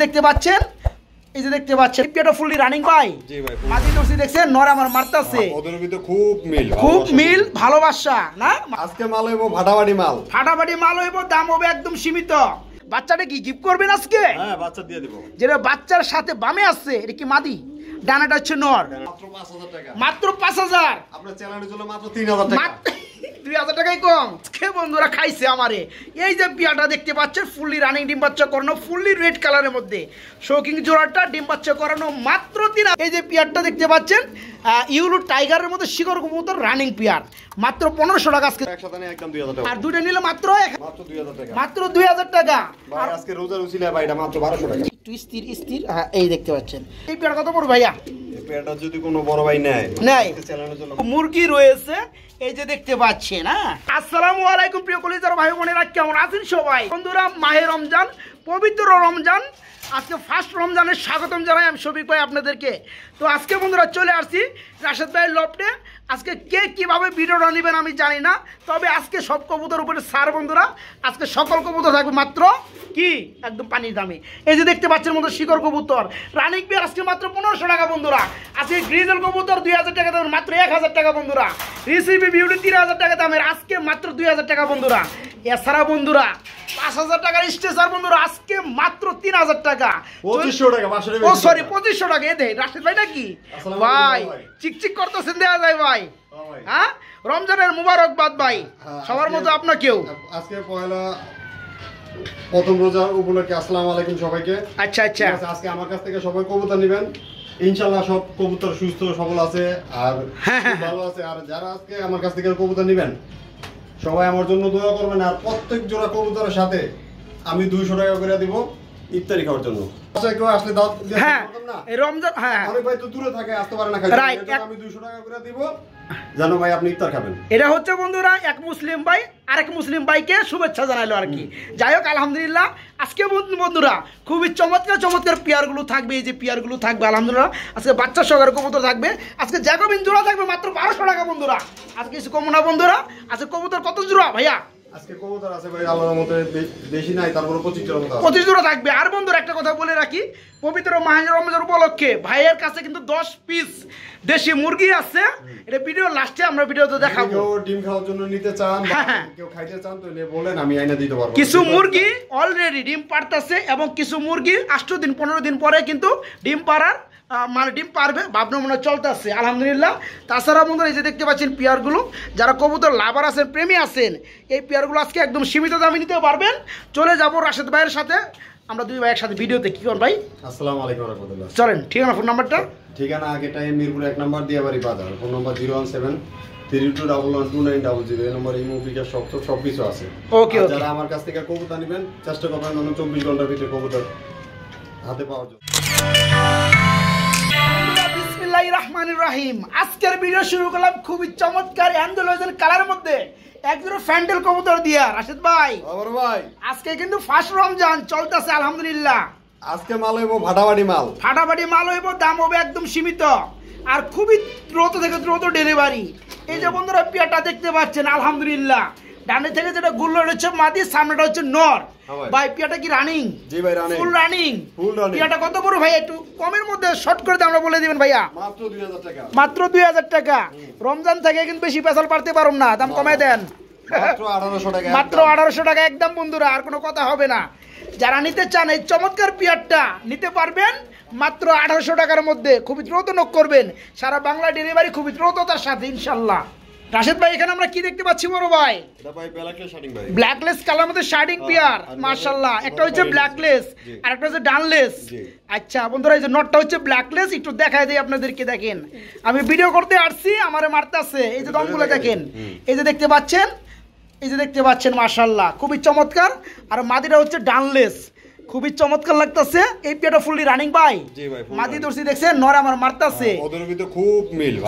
দেখতে পাচ্ছেন, এই যে দেখতে পাচ্ছেন পিয়াটা ফুললি রানিং ভাই। জি ভাই, মাদি দর্শি দেখছেন নর আমার মারতাছে, ওদের ভিতরে খুব মিল ভালোবাসা না। আজকে মাল হইবো ফাটাফাটি মাল হইবো, দাম হবে একদম সীমিত। বাচ্চাটা কি গিফট করবেন আজকে? হ্যাঁ, বাচ্চা দিয়ে দেব। যেটা বাচ্চার সাথে বামে আছে এটা কি মাদি, ডানাটা হচ্ছে নর। মাত্র 5000 টাকা, মাত্র 5000। আপনার চ্যানেলের জন্য মাত্র 3000 টাকা, 2000 টাকাই কম। কে বন্ধুরা খাইছে আমারে। এই যে পিয়াটা দেখতে পাচ্ছেন ফুললি রানিং, ডিম বাচ্চা করানো, ফুললি রেড কালারের মধ্যে শৌকিং জোড়াটা ডিম বাচ্চা করানো মাত্র 3000। এই যে পিয়ারটা দেখতে পাচ্ছেন ইউলু টাইগারের মধ্যে শিকড় কবুতর রানিং পিয়ার, মাত্র 1500 টাকা। আজকে একসাথে নিয়ে একদম 2000 টাকা, আর দুইটা নিলে মাত্র 2000 টাকা, মাত্র 2000 টাকা। আর আজকে রোজার উছিলা ভাই এটা মাত্র 1200 টাকা। একটু স্থির। হ্যাঁ, এই দেখতে পাচ্ছেন এই পিয়ার কত পড়বে ভাইয়া? এই পিয়ারটা যদি কোনো বড় ভাই নেয় চ্যানেলের জন্য মুরগি রয়েছে, এই যে দেখতে পাচ্ছেন। হ্যাঁ, আসসালামু আলাইকুম প্রিয় কলিজার ভাই বোনেরা, কেমন আছেন সবাই? বন্ধুরা, মাহে রমজান, পবিত্র রমজান, আজকে ফার্স্ট রমজানের স্বাগতম জানাই আমি শফিক ভাই আপনাদেরকে। তো আজকে বন্ধুরা চলে আসছি রাশেদ ভাইয়ের লফটে। আজকে কে কীভাবে ভিডিওটা নেবেন আমি জানি না, তবে আজকে সব কবুতর উপরে সার বন্ধুরা। আজকে সকল কবুতর থাকবে মাত্র কি একদম পানির দামে। এই যে দেখতে পাচ্ছেন মতো শিকড় কবুতর রানিং পেয়ার আজকে মাত্র 1500 টাকা বন্ধুরা। আজকে গ্রিজেল কবুতর 2000 টাকা দামের, মাত্র 1000 টাকা বন্ধুরা। রিসিভি বিউটি 3000 টাকা দামের, আজকে মাত্র 2000 টাকা বন্ধুরা। এছাড়া বন্ধুরা 5000 টাকার স্টেসার বন্ধুরা আজকে মাত্র 3000 টাকা, 2500 টাকা। ও সরি 2500 টাকা। এ দে রাশেদ ভাই নাকি ভাই চিকচিক করতেছেন, দেওয়া যায় ভাই। হ্যাঁ, রমজানের মুবারকবাদ ভাই সবার মতো আপনাকেও। আজকে পয়লা প্রথম রোজা উপলক্ষে আসসালামু আলাইকুম সবাইকে। আচ্ছা। আজকে আমার কাছ থেকে সবাই কবুতর নেবেন, ইনশাআল্লাহ সব কবুতর সুস্থ সবল আছে আর ভালো আছে। আর যারা আজকে আমার কাছ থেকে কবুতর নেবেন সবাই আমার জন্য দোয়া করবেন। আর প্রত্যেক জোড়া কবুতরের সাথে আমি 200 টাকা করে দিব ইফতারি খাওয়ার জন্য। কেউ আসলে দাওয়াত দিতে পারতাম না, এই রমজান। হ্যাঁ, অনেক ভাই তো দূরে থাকে, আসতে পারে না, আমি 200 টাকা করে দিব জানো ভাই, আপনি ইফতার খাবেন। এটা হচ্ছে বন্ধুরা এক মুসলিম ভাই আরেক মুসলিম ভাইকে শুভেচ্ছা জানাইলো আর কি। যাই হোক আলহামদুলিল্লাহ, আজকে বন্ধুরা খুবই চমৎকার পেয়ারগুলো থাকবে। এই যে পেয়ারগুলো থাকবে আলহামদুলিল্লাহ, আজকে বাচ্চা সহকারে কবুতর থাকবে। আজকে জ্যাকোবিন জোড়া থাকবে মাত্র 1200 টাকা বন্ধুরা। আজকে কিছু কম না বন্ধুরা। আজকে কবুতর কত জোড়া ভাইয়া? আজকে কবুতর আছে ভাই আল্লাহর মতে বেশি নাই, তারপর 25 জোড়া মতো আছে। 25 জোড়া থাকবে। আর বন্ধুরা একটা কথা বলে রাখি, পবিত্র মাহে রমজান উপলক্ষে ভাইয়ের কাছে কিন্তু 10 পিস দেশি মুরগি আছে। এটা ভিডিও লাস্টে আমরা ভিডিওতে দেখাবো। কেউ ডিম খাওয়ার জন্য নিতে চান, কেউ খাইতে চান তো বলেন, আমি আইনা দিতে পারবো। কিছু মুরগি অলরেডি ডিম পারতেছে এবং কিছু মুরগি 8 দিন 15 দিন পরে কিন্তু ডিম পারার মানে ডিম পারবে ভাবনা মনে চলতেছে আলহামদুলিল্লাহ। তাছাড়া বন্ধুরা এই যে দেখতে পাচ্ছেন পেয়ারগুলো, যারা কবুতর লাভার আছেন, প্রেমী আছেন, এই পেয়ারগুলো আজকে একদম সীমিত দামে নিতে পারবেন। চলে যাব রাশেদ ভাইয়ের সাথে, আমরা দুই ভাইয়ের সাথে ভিডিওতে। কি করেন ভাই? আসসালামু আলাইকুম রাহমাতুল্লাহ। চলেন, ঠিকানা ফোন নাম্বারটা? ঠিকানা আগেটা মিরপুর 1 নম্বর দিয়াবাড়ি বাজার, ফোন নম্বর 01732112900। এই নম্বরে ইমো বিকাশ সব কিছু আছে। ওকে। যারা আমার কাছ থেকে কবুতর নেবেন চেষ্টা করবেন 24 ঘন্টার ভিতরে কবুতর হাতে পাওয়ার জন্য। বিসমিল্লাহির রহমানির রহিম। আজকের ভিডিও শুরু করলাম খুবই চমৎকার অ্যান্ডালুইজান কালারের মধ্যে একজোড়া ফ্যান্ডেল কবুতর দিয়া। রাশেদ ভাই আজকে কিন্তু ফার্স্ট রমজান চলতেছে আলহামদুলিল্লাহ। আজকে মাল হইবো ফাটাফাটি মাল হইবো, দাম হবে একদম সীমিত আর খুবই দ্রুত থেকে দ্রুত ডেলিভারি। এই যে বন্ধুরা পিয়াটা দেখতে পাচ্ছেন আলহামদুলিল্লাহ, ডানে থেকে যেটা গুল্লো রয়েছে মাদি, সামনেটা হচ্ছে নর। ভাই পিয়াটা কি রানিং? জি ভাই রানিং, ফুল রানিং। পিয়াটা কত বড় ভাই? একটু কমের মধ্যে শর্ট করে আমরা বলে দিবেন ভাইয়া। মাত্র 2000 টাকা, মাত্র 2000 টাকা। রমজান থেকে কিন্তু বেশি পেছাল পারতে পারুম না, দাম কমায় দেন। মাত্র 1800 টাকা, মাত্র 1800 টাকা একদম বন্ধুরা, আর কোনো কথা হবে না। যারা নিতে চান এই চমৎকার পিয়ারটা নিতে পারবেন মাত্র 1800 টাকার মধ্যে। খুবই দ্রুত নক করবেন, সারা বাংলা ডেলিভারি খুবই দ্রুততার সাথে ইনশাল্লাহ। রাশেদ ভাই এখানে আমরা কি দেখতে পাচ্ছি বড় ভাই? এটা ভাই ব্ল্যাকলেস শার্টিং ভাই, ব্ল্যাকলেস কালার মধ্যে শার্টিং পিয়ার মাশাআল্লাহ। একটা হচ্ছে ব্ল্যাকলেস আর একটা হচ্ছে ডানলেস। আচ্ছা বন্ধুরা, এই যে নটটা হচ্ছে ব্ল্যাকলেস, একটু দেখায় দেই আপনাদেরকে। দেখেন আমি ভিডিও করতে আসছি, আমারে মারতাছে। এই যে দমগুলো দেখেন, এই যে দেখতে পাচ্ছেন মাশাআল্লাহ, খুবই চমৎকার। আর মাদিটা হচ্ছে ডানলেস, খুবই চমৎকার লাগতেছে। এই পিয়াটা ফুললি রানিং ভাই। জি ভাই, মাদি দর্শি দেখছেন নর আমার মারতাছে, ওদের ভিতরে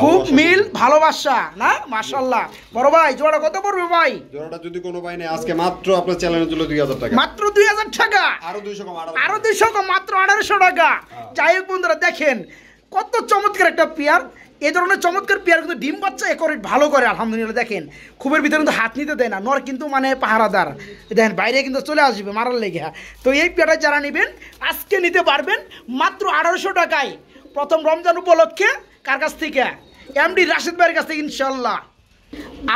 খুব মিল ভালোবাসা না মাশাআল্লাহ। বড় ভাই জোড়া কত পড়বে ভাই? জোড়াটা যদি কোনো ভাই নেয় আজকে মাত্র আপনার চ্যানেলের জন্য 2000 টাকা, মাত্র 2000 টাকা। আরো 200 কম, মাত্র 1800 টাকা। যাই হোক বন্ধুরা দেখেন কত চমৎকার একটা পেয়ার। এই ধরনের চমৎকার পেয়ার কিন্তু ডিম বাচ্চা করে ভালো করে আলহামদুলিল্লাহ। দেখেন খুবের ভিতরে কিন্তু হাত নিতে দেয় না, নর কিন্তু মানে পাহারাদার, দেখেন বাইরে কিন্তু চলে আসবে মারার লেগে। তো এই পেয়ারটা যারা নেবেন আজকে নিতে পারবেন মাত্র 1800 টাকায়, প্রথম রমজান উপলক্ষে। কার কাছ থেকে? এমডি রাশেদ ভাইয়ের কাছ থেকে ইনশাল্লাহ।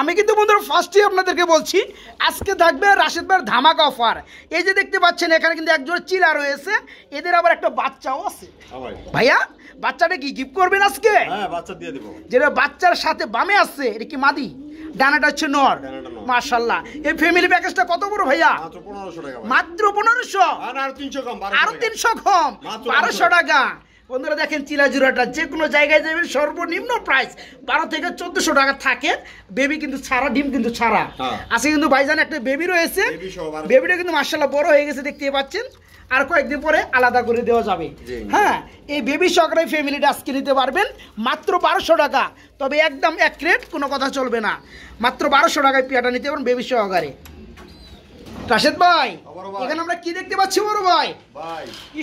আমি কিন্তু বন্ধুরা ফার্স্টে আপনাদেরকে বলছি আজকে থাকবে রাশেদ ভাইয়ের ধামাকা অফার। এই যে দেখতে পাচ্ছেন এখানে কিন্তু একজোড়া চিলা রয়েছে, এদের আবার একটা বাচ্চাও আছে। ভাইয়া বাচ্চাটা কি গিফট করবেন আজকে? হ্যাঁ, বাচ্চা দিয়ে দেব। যেটা বাচ্চার সাথে বামে আছে এটা কি মাদি, ডানাটা হচ্ছে নর। মাশাআল্লাহ। এই ফ্যামিলি প্যাকেজটা কত বড় ভাইয়া? মাত্র 1500 টাকা। মাত্র 1500? আর 300 কম, আরো 300 কম, 1200 টাকা। বন্ধুরা দেখেন চিলা জোড়াটা যে কোনো জায়গায় যাবেন সর্বনিম্ন প্রাইস 12 থেকে 1400 টাকা থাকে। বেবি কিন্তু ছাড়া, ডিম কিন্তু ছাড়া আছে। কিন্তু ভাইজান একটা বেবি রয়েছে, বেবিটা কিন্তু মাশাআল্লাহ বড় হয়ে গেছে দেখতে পাচ্ছেন, আর কয়েকদিন পরে আলাদা করে দেওয়া যাবে। হ্যাঁ, এই বেবি সহকারে ফ্যামিলিটা আজকে নিতে পারবেন মাত্র 1200 টাকা। তবে একদম এক রেট, কোনো কথা চলবে না। মাত্র 1200 টাকায় পেয়ারটা নিতে পারবেন বেবি সহকারে। রাশেদ ভাই এখানে আমরা কি দেখতে পাচ্ছি বড় ভাই?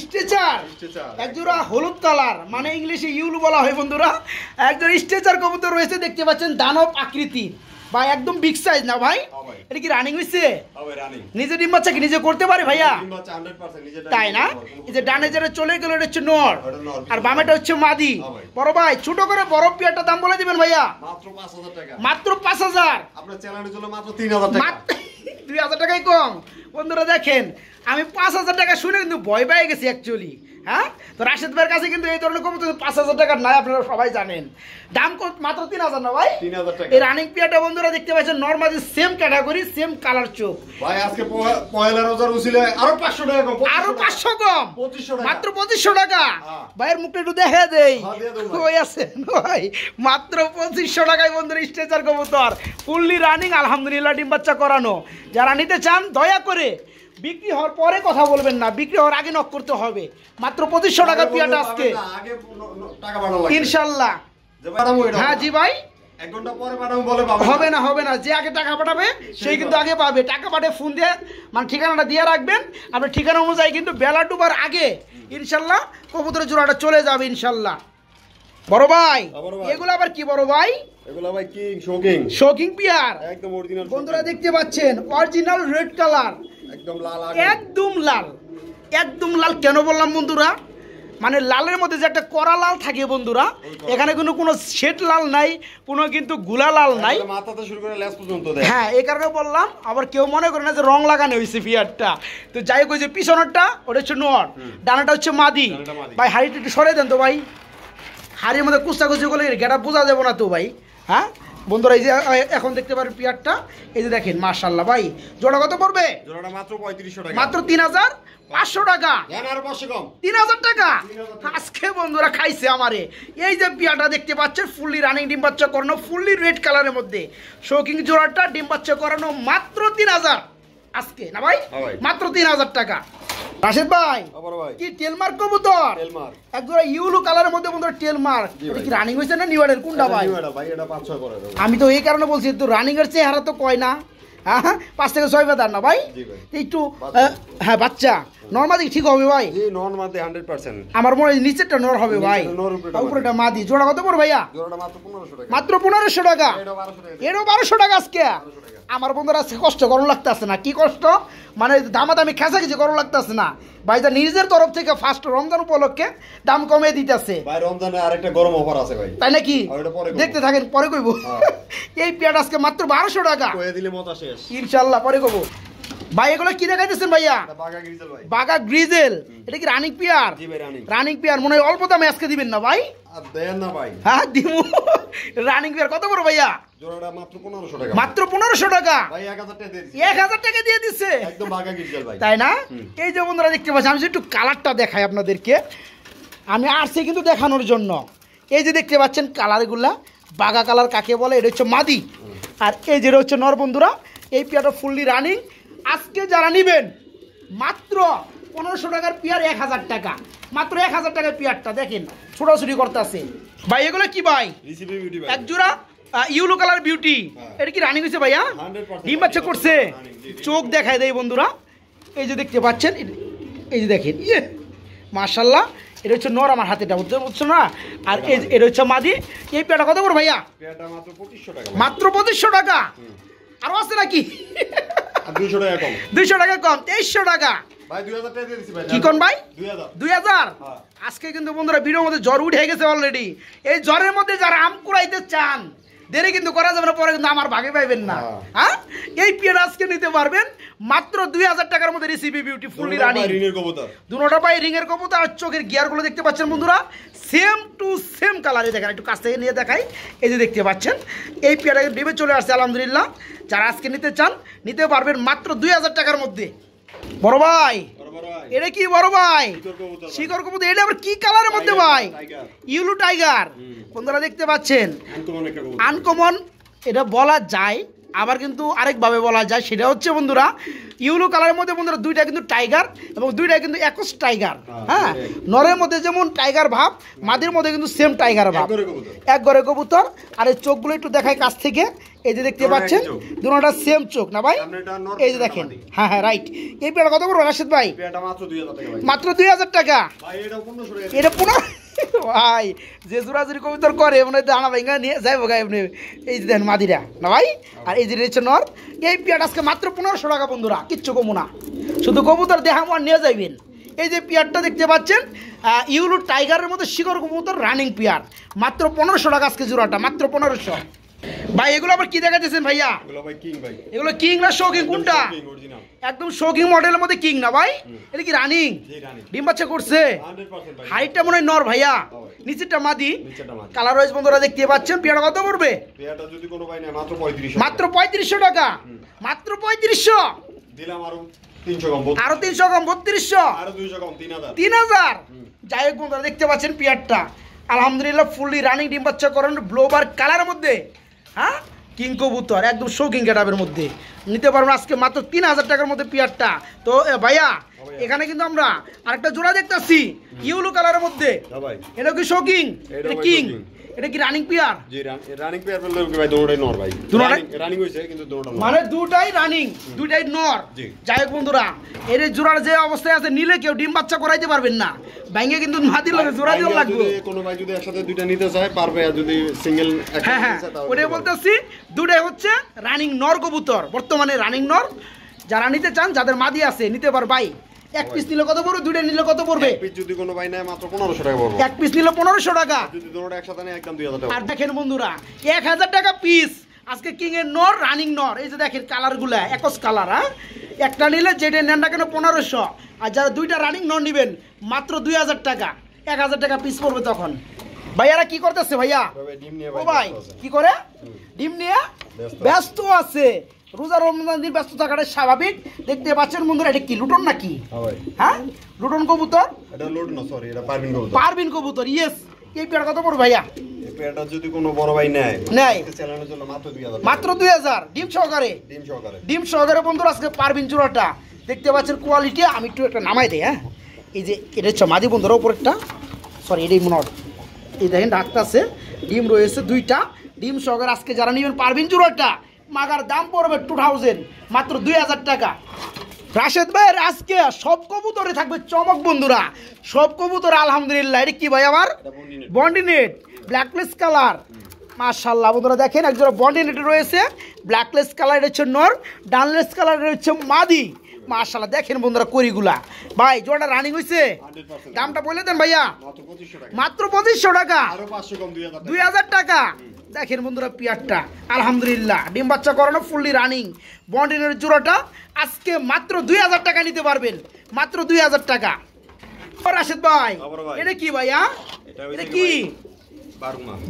স্ট্রেচার, একজোড়া হলুদ কালার, মানে ইংলিশে ইউলু বলা হয় বন্ধুরা। একজন স্ট্রেচার কবুতর রয়েছে দেখতে পাচ্ছেন, দানব আকৃতির ভাই, একদম বিগ সাইজ না ভাই? এটা কি রানিং হইছে? নিজে ডিম বাচ্চা কি নিজে করতে পারে ভাইয়া? তাই না? এই যে ডানে যেটা চলে গেল এটা হচ্ছে নর, আর বামেটা হচ্ছে মাদি। বড় ভাই ছোট করে বড় পেয়ারটা দাম বলে দিবেন ভাইয়া। মাত্র 5000 টাকা। মাত্র 5000? আপনার চ্যানেলের জন্য মাত্র 3000 টাকা। 2000 টাকাই কম। বন্ধুরা দেখেন আমি 5000 টাকা শুনে কিন্তু ভয় পেয়ে গেছি অ্যাকচুয়ালি। হ্যাঁ, তো রাশেদ ভাইয়ের কাছে কিন্তু এই ধরনের কবুতর 5000 টাকার নাই, আপনারা সবাই জানেন। দাম মাত্র 3000 না ভাই? 3000 টাকা। এই রানিং পেয়ারটা বন্ধুরা দেখতে পাচ্ছেন normally same category, same colour চোখ। ভাই আজকে পয়লা রোজার উসিলে আরো 500 টাকা কম। আরো 500 কম? 2500 টাকা। মাত্র 2500 টাকা। ভাইয়ের মুখটা একটু দেখা দেই। কই আছেন ভাই? মাত্র 2500 টাকায় বন্ধুরা স্ট্রেচার কবুতর, ফুললি রানিং আলহামদুলিল্লাহ, ডিম বাচ্চা করানো। যারা নিতে চান দয়া করে বিক্রি হওয়ার পরে কথা বলবেন না, বিক্রি হওয়ার আগে নক করতে হবে। মাত্র 2500 টাকা পেয়ারটা আজকে ইনশাল্লাহ। হ্যাঁ জি ভাই, 1 ঘন্টা পরে পাঠাবো বলে পাবে হবে না, হবে না। যে আগে টাকা পাঠাবে সেই কিন্তু আগে পাবে। টাকা পাঠিয়ে ফোন দিয়ে মানে ঠিকানাটা দিয়ে রাখবেন, আপনার ঠিকানা অনুযায়ী কিন্তু বেলা ডুবার আগে ইনশাল্লাহ কবুতরের জোড়াটা চলে যাবে ইনশাল্লাহ। বড় ভাই এগুলো আবার কি বড় ভাই? এগুলো ভাই কিং শোকিং, শোকিং পেয়ার একদম অরিজিনাল। বন্ধুরা দেখতে পাচ্ছেন অরিজিনাল রেড কালার, একদম লাল, একদম লাল, একদম লাল। কেন বললাম বন্ধুরা, মানে লালের মধ্যে যে একটা কড়া লাল থাকে বন্ধুরা, এখানে কোনো শেড লাল নাই, কোনো কিন্তু গুলা লাল নাই, মাথাতে শুরু করে লেজ পর্যন্ত দেয়। হ্যাঁ, এই কারণে বললাম। আবার কেউ মনে করে না যে রং লাগানো হয়েছে পিয়ারটা। তো যাই হোক, যে পিছনেরটা ওটা হচ্ছে নর, ডানাটা হচ্ছে মাদি। ভাই হাড়িটা একটু সরে দেন তো ভাই, হাড়ির মধ্যে কুস্তাকুচি করলে গেটা বোঝা যাবো না তো ভাই। হ্যাঁ বন্ধুরা, এই যে এখন দেখতে পারেন পেয়ারটা, এই যে দেখেন মাশাআল্লাহ। ভাই জোড়া কত পড়বে? জোড়াটা মাত্র 3500 টাকা। মাত্র 3500 টাকা। আর 500 কম, 3000 টাকা আজকে বন্ধুরা খাইছে আমারে। এই যে পেয়ারটা দেখতে পাচ্ছেন ফুললি রানিং, ডিম বাচ্চা করানো, ফুললি রেড কালারের মধ্যে শোকিং জোড়াটা ডিম বাচ্চা করানো, মাত্র 3000 আজকে না ভাই? মাত্র 3000 টাকা। রাশেদ ভাই কি টেলমার্ক কবুতর? একজোড়া ইউলো কালারের মধ্যে বন্ধুরা টেলমার্ক। এটা কি রানিং হয়েছে না নিউয়ারের কোনটা ভাই? এটা 5-6 করে দেব। আমি তো এই কারণে বলছি, তো রানিং এর চেহারা তো কয় না। হ্যাঁ 5 থেকে 6 বেদার না ভাই? একটু হ্যাঁ বাচ্চা নরমাদি ঠিক হবে ভাই? জি নরমাদি 100%। আমার মনে হয় নিচেরটা নর হবে ভাই, উপরেটা মাদি। জোড়া কত পড়বে ভাইয়া? জোড়াটা মাত্র 1500 টাকা। মাত্র 1500 টাকা। এরও 1200 টাকা আজকে। আমার বন্ধুরা আজকে কষ্ট করুন লাগতেছে না, কি কষ্ট মানে দামাদামি খেঁচাখেঁচি করুন লাগতেছে না ভাই। যা নিজের তরফ থেকে ফার্স্ট রমজান উপলক্ষে দাম কমিয়ে দিতেছে ভাই। রমজানে আরেকটা গরম অফার আছে ভাই, তাই নাকি? দেখতে থাকেন, পরে কইব। এই পেয়ারটা আজকে মাত্র 1200 টাকা কইয়ে দিলে মত শেষ ইনশাআল্লাহ, পরে কইব। ভাই এগুলো কি দেখাইতেছেন ভাইয়া? বাগা গ্রিজেল ভাই। বাগা গ্রিজেল, এটা কি রানিং পেয়ার? জি ভাই রানিং। রানিং পেয়ার মনে হয় অল্প দামে আজকে দিবেন না ভাই? দেন না ভাই। হ্যাঁ দিমু। রানিং পেয়ার কত বড় ভাইয়া? জোড়াটা মাত্র 1500 টাকা। মাত্র 1500 টাকা ভাই 1000 টাকা দিয়ে দিছি। 1000 টাকা দিয়ে দিছে একদম বাগা গ্রিজেল ভাই, তাই না? এই যে বন্ধুরা দেখতে পাচ্ছেন, আমি একটু কালারটা দেখাই আপনাদেরকে। আমি আসছি কিন্তু দেখানোর জন্য। এই যে দেখতে পাচ্ছেন কালারগুলা, বাগা কালার কাকে বলে? এটা হচ্ছে মাদি, আর এই যেটা হচ্ছে নর। বন্ধুরা এই পেয়ারটা ফুললি রানিং। আজকে যারা নেবেন মাত্র 1500 টাকার পেয়ার 1000 টাকা, মাত্র 1000 টাকার পেয়ারটা দেখেন ছোটাছুটি করতেছে ভাই। এগুলো কি ভাই? এক জোড়া ইউলো কালার বিউটি। এটা কি রানিং হয়েছে ভাইয়া? ডিম বাচ্চা করছে, চোখ দেখায় দেয় বন্ধুরা। এই যে দেখতে পাচ্ছেন, এই যে দেখেন, ইয়ে মাশাআল্লাহ। এটা হচ্ছে নর আমার হাতেটা বুঝছো না। আর এটা হচ্ছে মাদি। এই পেয়ারটা কত করে ভাইয়া? পেয়ারটা মাত্র 2500 টাকা। মাত্র 2500 টাকা। আরো আছে নাকি? 200 টাকা কম। 200 টাকা কম, 2300 টাকা। ভাই 2000 টাকা দিয়ে দিছি ভাই। কি কোন ভাই? 2000। হ্যাঁ। আজকে কিন্তু বন্ধুরা ভিডিওর মধ্যে জ্বর উঠে গেছে অলরেডি। এই জ্বরের মধ্যে যারা আম কুড়াইতে চান দেরি কিন্তু করা যাবে না, পরে কিন্তু আমার ভাগে পাইবেন না। হ্যাঁ, এই পেয়ার আজকে নিতে পারবেন মাত্র 2000 টাকার মধ্যে। রিসিভি বিউটিফুলি রানিং, রিংয়ের কবুতর, দুটোটা পাই রিং এর কবুতর। আর চোখের গিয়ারগুলো দেখতে পাচ্ছেন বন্ধুরা, সেম টু সেম কালারে। দেখেন একটু কাছ থেকে নিয়ে দেখাই। এই যে দেখতে পাচ্ছেন এই পেয়ারটা ডিবে চলে আসছে আলহামদুলিল্লাহ। যারা আজকে নিতে চান নিতে পারবেন মাত্র 2000 টাকার মধ্যে। বড় ভাই এটা কি? বড় ভাই শিকর কবুতর। এটা আবার কি কালারের মধ্যে ভাই? ইউলু টাইগার। বন্ধুরা দেখতে পাচ্ছেন আনকমন এটা বলা যায়, আবার কিন্তু আরেকভাবে বলা যায়। সেটা হচ্ছে বন্ধুরা ইউলু কালারের মধ্যে বন্ধুরা দুইটা কিন্তু টাইগার এবং দুইটা কিন্তু একস টাইগার। হ্যাঁ, নরের মধ্যে যেমন টাইগার ভাব, মাদের মধ্যে কিন্তু সেম টাইগার ভাব, এক ঘরে কবুতর। আর এই চোখগুলো একটু দেখায় কাছ থেকে। এই যে দেখতে পাচ্ছেন দুটোটা সেম চোখ না ভাই? এই যে দেখেন। হ্যাঁ হ্যাঁ রাইট। এই পেয়ারটা কত বড় রাশেদ ভাই? মাত্র 2000 টাকা। এটা 15 ভাই যে জোরাজুরি কবুতর করে মনে হয় দানা ভেঙে নিয়ে যাইব গায়ে এমনি। এই যে দেন মাদিরা না ভাই? আর এই যে রয়েছে নর। এই পেয়ারটা আজকে মাত্র 1500 টাকা বন্ধুরা, কিচ্ছু কমু না, শুধু কবুতর দেখাবো আর নিয়ে যাইবেন। এই যে পেয়ারটা দেখতে পাচ্ছেন ইউলু টাইগারের মধ্যে শিকর কবুতর রানিং পেয়ার, মাত্র 1500 টাকা আজকে জোড়াটা, মাত্র 1500। ভাই এগুলো আবার কি দেখাচ্ছেন ভাইয়া? এগুলো কিং না শৌকিং? কোনটা? একদম শৌকিং মডেলের মধ্যে কিং না ভাই? এটা কি রানিং? ডিম বাচ্চা করছে? হাইটটা মনে হয় নর ভাইয়া, নিচেরটা মাদি। কালার ওয়াইজ বন্ধুরা দেখতে পাচ্ছেন। পেয়ারটা কত পড়বে? মাত্র 3500 টাকা। মাত্র 3500। আরো 300 কম, 3200। 3000। যাই হোক বন্ধুরা দেখতে পাচ্ছেন পেয়ারটা আলহামদুলিল্লাহ ফুললি রানিং, ডিম বাচ্চা করানো, ব্লোবার কালারের মধ্যে। হ্যাঁ, কিং কবুতর একদম শৌকিং গেটআপের মধ্যে নিতে পারবেন আজকে মাত্র 3000 টাকার মধ্যে পেয়ারটা। তো ভাইয়া এখানে কিন্তু আমরা আরেকটা জোড়া দেখতেছি ইউলু কালারের মধ্যে। এটা কি শৌকিং? এটা কিং? এটা কি রানিং পেয়ার? জি রানিং পেয়ার বললে কি ভাই দুটোই নর ভাই। রানিং হইছে কিন্তু দুটোটা নর। মানে দুটাই রানিং, দুটাই নর। যাই হোক বন্ধুরা এর জোড়ার যে অবস্থায় আছে নিলে কেউ ডিম বাচ্চা করাইতে পারবেন না, ভাঙে কিন্তু মাদি লাগে জোড়া দিও লাগবে। কোনো ভাই যদি একসাথে দুইটা নিতে চায় পারবে, আর যদি সিঙ্গেল একটা নিতে চায় তাহলে। ওটাই বলতেছি দুটাই হচ্ছে রানিং নর কবুতর, বর্তমানে রানিং নর। যারা নিতে চান, যাদের মাদি আছে নিতে পার ভাই। এক পিস নিলে কত পড়বে? দুইটা নিলে কত পড়বে? এক পিস যদি কোনো ভাই নেয় মাত্র 1500 টাকা পড়বে। এক পিস নিলে 1500 টাকা। যদি দুটোটা একসাথে নেয় একদম 2000 টাকা। আর দেখেন বন্ধুরা 1000 টাকা পিস আজকে কিং এর নর, রানিং নর। এই যে দেখেন কালারগুলা একস কালার। হ্যাঁ, একটা নিলে যেটা নেন না কেন 1500। আর যারা দুইটা রানিং নর নেবেন মাত্র 2000 টাকা। 1000 টাকা পিস পড়বে তখন। ভাইয়ারা কি করতেছে ভাইয়া? ও ভাই কি করে? ডিম নিয়ে ব্যস্ত আছে। রোজা রমজান দিন ব্যস্ত থাকাটা স্বাভাবিক। দেখতে পাচ্ছেন বন্ধুরা এটা কি লুটন নাকি? হ্যাঁ, লুটন কবুতর। এটা লুটন না, সরি এটা পারবিন কবুতর। পারবিন কবুতর, ইয়েস। এই পেয়ার কত পড়বে ভাইয়া? এই পেয়ারটা যদি কোনো বড় ভাই নেয় চ্যানেলের জন্য মাত্র 2000। মাত্র 2000 ডিম সহকারে। ডিম সহকারে বন্ধুরা আজকে পারবিন জোড়াটা দেখতে পাচ্ছেন কোয়ালিটি। আমি একটু একটা নামাই দেই। হ্যাঁ, এই যে এটা হচ্ছে মাদি বন্ধুরা, উপরেরটা সরি এটাই নর। এই দেখেন ডাক্তার আছে, ডিম রয়েছে দুইটা। ডিম সহকারে আজকে যারা নেবেন পারবিন জোড়াটা মাগার দাম পড়বে 2000, মাত্র 2000 টাকা। রাশেদ ভাই আজকে সব কবুতরে থাকবে চমক বন্ধুরা, সব কবুতর আলহামদুলিল্লাহ। এটা কি ভাই? আবার বন্ডিনেট ব্ল্যাকলেস কালার। মাশাআল্লাহ বন্ধুরা দেখেন একজোড়া বন্ডিনেট রয়েছে, ব্ল্যাকলেস কালার হচ্ছে নর, ডানলেস কালার হচ্ছে মাদি। মাশাআল্লাহ দেখেন বন্ধুরা করিগুলা। ভাই জোড়াটা রানিং হইছে? দামটা বলে দেন ভাইয়া। মাত্র 2500 টাকা। 2000 টাকা। দেখেন বন্ধুরা পিয়ারটা আলহামদুলিল্লাহ ডিম বাচ্চা করানো, ফুললি রানিং বন্ডিনের জোড়াটা আজকে মাত্র 2000 টাকা নিতে পারবেন, মাত্র 2000 টাকা। রাশেদ ভাই এটা কি ভাইয়া? এটা কি?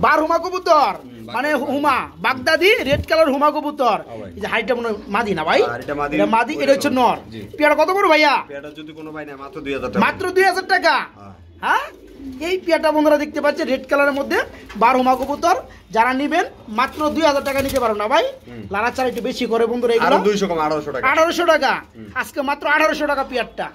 বারহুমা কবুতর, মানে হুমা বাগদাদি রেড কালার হুমা কবুতর। এই যে হাইটটা মনে মাদি না ভাই? এটা মাদি, এটা হচ্ছে নর। পেয়ারটা কত করে ভাইয়া? পেয়ারটা যদি কোনো ভাই নেয় মাত্র 2000 টাকা। মাত্র 2000 টাকা। হ্যাঁ, এই পেয়ারটা বন্ধুরা দেখতে পাচ্ছেন রেড কালারের মধ্যে বারহুমা কবুতর। যারা নেবেন মাত্র 2000 টাকা নিতে পারো না ভাই? লাড়াচাড়া একটু বেশি করে বন্ধুরা, এগুলো 200 কম 1800 টাকা। 1800 টাকা আজকে মাত্র 1800 টাকা পেয়ারটা।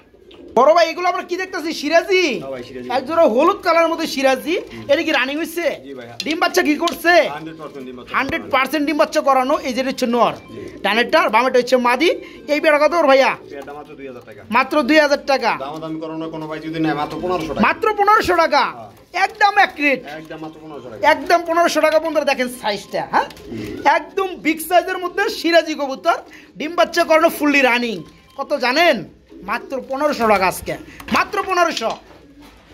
বড় ভাই এগুলো আমরা কি দেখতেছি সিরাজি হ্যাঁ ভাই, সিরাজি। এক জোড়া হলুদ কালারের মধ্যে সিরাজি এটা কি রানিং হইছে জি ভাই, হ্যাঁ। ডিম বাচ্চা কি করছে 100% ডিম বাচ্চা। 100% ডিম বাচ্চা করানো এই যে হচ্ছে নর ডানেরটা আর বামেরটা হচ্ছে মাদি এই পেয়ারা কত ওর ভাইয়া পেয়ারটা মাত্র 2000 টাকা। মাত্র 2000 টাকা দামাদামি করানো কোনো ভাই যদি নেয় মাত্র 1500 টাকা। মাত্র 1500 টাকা একদম এক রেট একদম মাত্র 1500 টাকা। একদম 1500 টাকা বন্ধুরা দেখেন সাইজটা হ্যাঁ একদম বিগ সাইজের মধ্যে সিরাজি কবুতর ডিম বাচ্চা করানো ফুললি রানিং কত জানেন মাত্র 1500 টাকা আজকে মাত্র 1500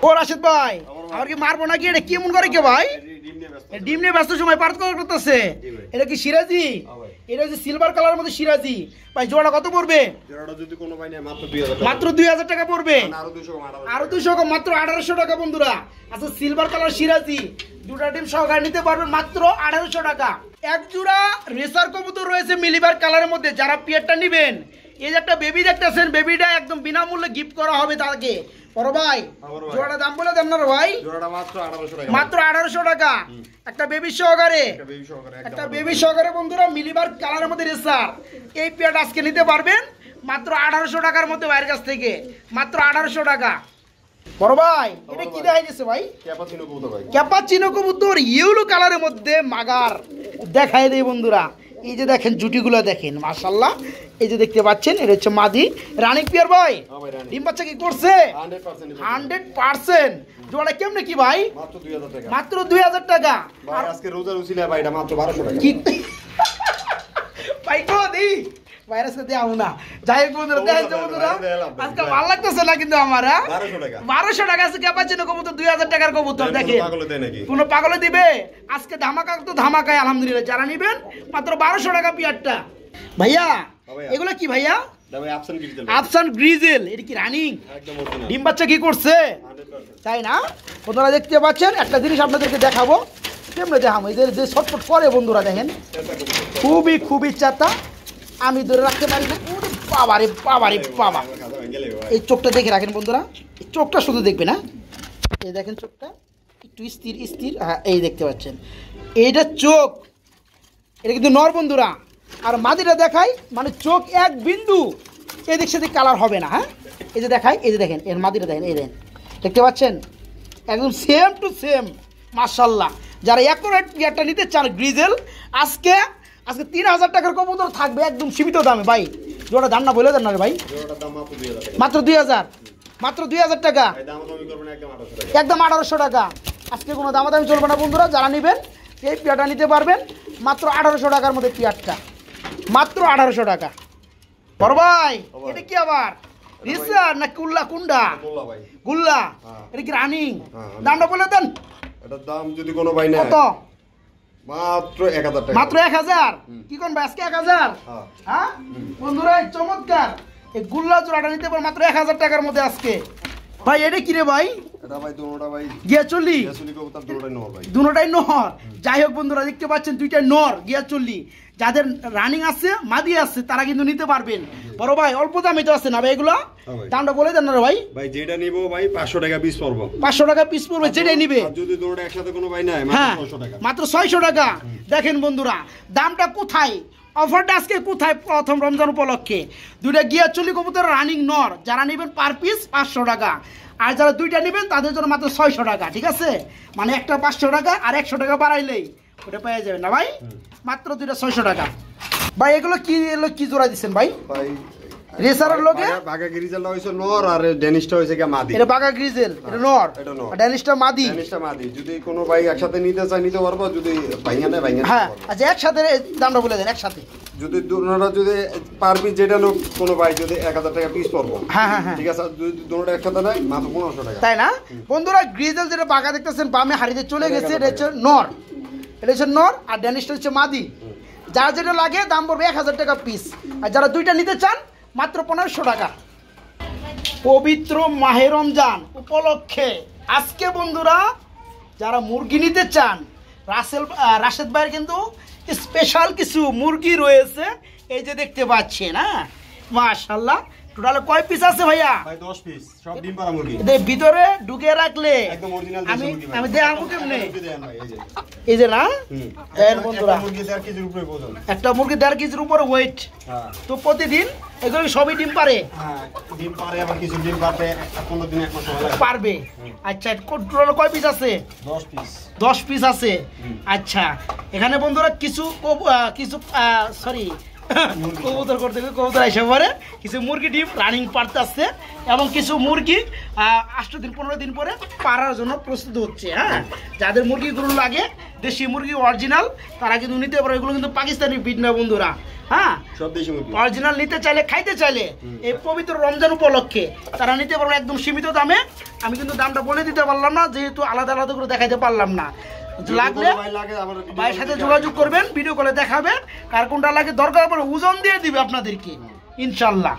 ও রাশেদ ভাই আর কি মারবো নাকি এটা কি মন করে কে ভাই ডিম নিয়ে ব্যস্ত। ডিম নিয়ে ব্যস্ত সময় পার করতেছে জি ভাই। এটা কি সিরাজি হ্যাঁ ভাই। এটা হচ্ছে সিলভার কালারের মধ্যে সিরাজি ভাই জোড়া কত পড়বে জোড়াটা যদি কোনো ভাই নেয় মাত্র 2000 টাকা। মাত্র 2000 টাকা পড়বে মানে আরো 200 কম, আরো 200 কম মাত্র 1800 টাকা বন্ধুরা আচ্ছা সিলভার কালার সিরাজি দুটা ডিম সহকারে নিতে পারবেন মাত্র 1800 টাকা এক জোড়া রেসার কবুতর রয়েছে মিলিবার কালারের মধ্যে যারা পিয়ারটা নেবেন এই যে একটা বেবি দেখতেছেন বেবিটা একদম বিনামূল্যে গিফট করা হবে তাকে বড় ভাই বড় ভাই। জোড়াটা দাম বলে দেন না রে ভাই জোড়াটা মাত্র 1800 টাকা। মাত্র 1800 টাকা একটা বেবি সহকারে একটা বেবি সহকারে একটা একদম। বেবি সহকারে বন্ধুরা মিলিবার কালারের মধ্যে রেসার এই পেয়ারটা আজকে নিতে পারবেন মাত্র 1800 টাকার মধ্যে বাইরের কাছ থেকে মাত্র 1800 টাকা বড় ভাই এটা কি দেখাই দিছে ভাই ক্যাপাচিনো কবুতর ভাই। ক্যাপাচিনো কবুতর ইয়েলো কালারের মধ্যে মাগার দেখাই দেই বন্ধুরা এই যে দেখেন জুটিগুলো দেখেন মাশাআল্লাহ এই যে দেখতে পাচ্ছেন এটা হচ্ছে মাদি রানিং পিয়ার ভাই হ্যাঁ ভাই, রানী। ডিম বাচ্চা কি করছে 100% 100% জোড়া কেমনে কি ভাই মাত্র 2000 টাকা। মাত্র 2000 টাকা ভাই আজকে রোজার উছিলা ভাই এটা মাত্র 1200 টাকা। কি ভাই কো দি ভাইরাসকে দেও না যাই হোক বন্ধুরা দেখেন যে বন্ধুরা আজকে ভালো লাগতেছে না কিন্তু আমার 1200 টাকা। 1200 টাকা আছে ক্যাপাচিনো কবুতর 2000 টাকার কবুতর কোনো দেখেন পাগলে দেয় নাকি? কোনো পাগলে দিবে আজকে ধামাকা তো ধামাকায় আলহামদুলিল্লাহ যারা নেবেন মাত্র 1200 টাকা পিয়ারটা ভাইয়া ভাইয়া। এগুলো কি ভাইয়া দা ভাই আপশন কিনতে আফসান গ্রিজেল এটা কি রানিং একদম অরিজিনাল। ডিম বাচ্চা কি করছে 100%। তাই না বন্ধুরা দেখতে পাচ্ছেন একটা জিনিস আপনাদেরকে দেখাবো কেমনে দেখাবো এদের যে ছটফট করে বন্ধুরা দেখেন খুবই খুবই চাতা আমি ধরে রাখতে পারি না ওরে বাবা রে বাবা রে বাবা এই চোখটা দেখে রাখেন বন্ধুরা এই চোখটা শুধু দেখবে না এই দেখেন চোখটা একটু স্থির স্থির হ্যাঁ এই দেখতে পাচ্ছেন এইটা চোখ এটা কিন্তু নর বন্ধুরা আর মাদিটা দেখাই মানে চোখ এক বিন্দু এদিক সেদিক কালার হবে না হ্যাঁ এই যে দেখাই এই যে দেখেন এর মাদিটা দেখেন এই দেখেন দেখতে পাচ্ছেন একদম সেম টু সেম মাশাল্লাহ যারা অ্যাকুরেট পিয়ারটা নিতে চান গ্রিজেল আজকে 3000 টাকার কবুতর থাকবে একদম সীমিত দামে ভাই জোড়া দাম না বলে দেন না রে ভাই জোড়াটার দাম মাত্র 2000 টাকা। মাত্র 2000 মাত্র 2000 টাকা ভাই দামাদামি করবেন একদম 1800 টাকা। একদম 1800 টাকা আজকে কোনো দামাদামি চলবে না বন্ধুরা যারা নেবেন এই পিয়ারটা নিতে পারবেন মাত্র 1800 টাকার মধ্যে পিয়ারটা মাত্র 1800 টাকা বড় ভাই এটা কি আবার রিসার না কুল্লা কুন্ডা বললা ভাই। গুল্লা হ্যাঁ। এটা কি রানিং হ্যাঁ, দামটা বলে দেন এটার দাম যদি কোনো ভাই নেয় কত মাত্র 1000 টাকা। মাত্র 1000 কি কোন ভাই আজকে 1000 হ্যাঁ। হ্যাঁ বন্ধুরা এই চমৎকার এই গুল্লা জোড়াটা নিতে পারো মাত্র 1000 টাকার মধ্যে আজকে ভাই এটা কি রে ভাই এটা ভাই দুটোটা ভাই গিয়া চল্লি ইয়াসুলি কবুতর দুটোটাই নর ভাই। দুটোটাই নর যাই হোক বন্ধুরা দেখতে পাচ্ছেন দুইটাই নর গিয়া চল্লি যাদের রানিং আছে মাদি আছে তারা কিন্তু নিতে পারবেন বড় ভাই অল্প দামে তো আছে না ভাই এগুলো হ্যাঁ ভাই। দামটা বলে দেন না রে ভাই ভাই যেটা নিব ভাই 500 টাকা পিস পড়বো। 500 টাকা পিস পড়বে যেটাই নিবে আর যদি দুটোটা একসাথে কোনো ভাই নেয় হ্যাঁ মাত্র 600 টাকা। মাত্র 600 টাকা দেখেন বন্ধুরা দামটা কোথায় অফারটা আজকে কোথায় প্রথম রমজান উপলক্ষে দুইটা গিয়া চল্লি কবুতর রানিং নর যারা নেবেন পার পিস 500 টাকা আর যারা দুইটা নেবেন তাদের জন্য মাত্র 600 টাকা ঠিক আছে মানে একটা 500 টাকা আর 100 টাকা বাড়াইলেই ওটা পেয়ে যাবেন না ভাই মাত্র দুইটা 600 টাকা ভাই এগুলো কি জোড়া দিচ্ছেন ভাই ভাই রেসারের লগে বাগা গিরিজালটা হইছে নর আর ডেনিশটা হইছে কি মাদি। এটা বাগা গ্রিজেল এটা নর এটা নর। আর ড্যানিশটা মাদি ডেনিশটা মাদি যদি কোনো ভাই একসাথে নিতে চায় নিতে পারবো যদি ভাইয়া নেয় ভাইয়া হ্যাঁ আচ্ছা একসাথে দামটা বলে দেন একসাথে যদি দুটোটা যদি পার পিস যেটা লোক কোনো ভাই যদি 1000 টাকা পিস পড়বো হ্যাঁ হ্যাঁ হ্যাঁ ঠিক আছে আর যদি দুটোটা একসাথে নেয় মাত্র 1500 টাকা। তাই না বন্ধুরা গ্রিজেল যেটা বাঁকা দেখতেছেন বামে হারিতে চলে গেছে এটা হচ্ছে নর এটা হচ্ছে নর আর ড্যানিশটা হচ্ছে মাদি যার যেটা লাগে দাম পড়বে 1000 টাকা পিস আর যারা দুইটা নিতে চান মাত্র 1500 টাকা পবিত্র মাহে রমজান উপলক্ষে আজকে বন্ধুরা যারা মুরগি নিতে চান রাশেদ ভাইয়ের কিন্তু স্পেশাল কিছু মুরগি রয়েছে এই যে দেখতে পাচ্ছেন হ্যাঁ মাশাআল্লাহ টোটালে কয় পিস আছে ভাইয়া ভাই 10 পিস সব ডিম পাড়া মুরগি এদের ভিতরে ঢুকে রাখলে একদম অরিজিনাল আমি দেশি মুরগি ভাই। আমি দেখাবো কেমনে মুরগি দেন ভাই এই যে এই যে না হুম এর বন্ধুরা একটা মুরগি 1.5 কেজির উপরে ওজন। একটা মুরগি 1.5 কেজির উপরে ওয়েট হ্যাঁ তো প্রতিদিন এগুলো কি সবই ডিম পারে? হ্যাঁ, ডিম পারে, আবার কিছু ডিম পারতে 15 দিন 1 মাস সময় লাগে। পারবে। আচ্ছা, টোটাল কয় পিস আছে? 10 পিস। 10 পিস আছে। আচ্ছা, এখানে বন্ধুরা কিছু সরি কবুতর করতে কবুতর এসে পরে কিছু মুরগি ডিম রানিং পারতে আসছে এবং কিছু মুরগি 8 দিন 15 দিন পরে পারার জন্য প্রস্তুত হচ্ছে। হ্যাঁ, যাদের মুরগিগুলো লাগে দেশি মুরগি অরিজিনাল তারা কিন্তু নিতে পারে, এগুলো কিন্তু পাকিস্তানি ব্রিড না বন্ধুরা। হ্যাঁ, সব দেশি মুরগি। অরিজিনাল নিতে চাইলে, খাইতে চাইলে এই পবিত্র রমজান উপলক্ষে তারা নিতে পারবে একদম সীমিত দামে। আমি কিন্তু দামটা বলে দিতে পারলাম না, যেহেতু আলাদা আলাদা করে দেখাইতে পারলাম না। লাগলে ভাইয়ের সাথে যোগাযোগ করবেন, ভিডিও কলে দেখাবেন, কার কোনটা লাগে দরকার পড়ে ওজন দিয়ে দিবে আপনাদেরকে ইনশাল্লাহ।